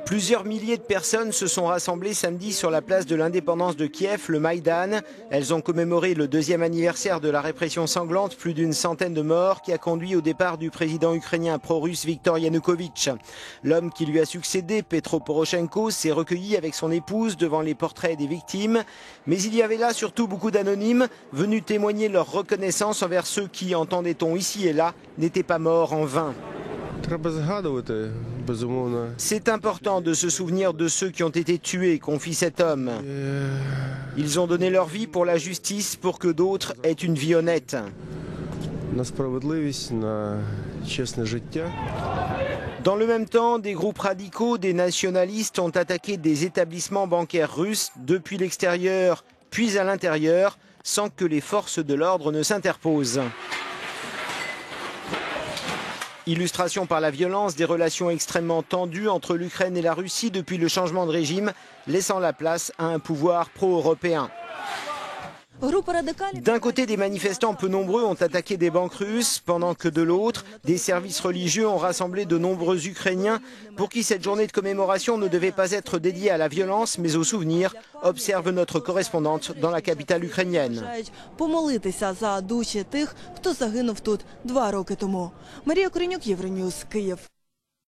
Plusieurs milliers de personnes se sont rassemblées samedi sur la place de l'indépendance de Kiev, le Maïdan. Elles ont commémoré le 2e anniversaire de la répression sanglante, plus d'une centaine de morts, qui a conduit au départ du président ukrainien pro-russe Viktor Yanukovych. L'homme qui lui a succédé, Petro Poroshenko, s'est recueilli avec son épouse devant les portraits des victimes. Mais il y avait là surtout beaucoup d'anonymes, venus témoigner leur reconnaissance envers ceux qui, entendait-on ici et là, n'étaient pas morts en vain. C'est important de se souvenir de ceux qui ont été tués, confie cet homme. Ils ont donné leur vie pour la justice, pour que d'autres aient une vie honnête. Dans le même temps, des groupes radicaux, des nationalistes ont attaqué des établissements bancaires russes depuis l'extérieur, puis à l'intérieur, sans que les forces de l'ordre ne s'interposent. Illustration par la violence des relations extrêmement tendues entre l'Ukraine et la Russie depuis le changement de régime, laissant la place à un pouvoir pro-européen. D'un côté, des manifestants peu nombreux ont attaqué des banques russes, pendant que de l'autre, des services religieux ont rassemblé de nombreux Ukrainiens pour qui cette journée de commémoration ne devait pas être dédiée à la violence, mais au souvenir, observe notre correspondante dans la capitale ukrainienne. Помолитися за душі тих, хто загинув тут 2 роки тому. Марія Коренюк, Євроньюз, Київ.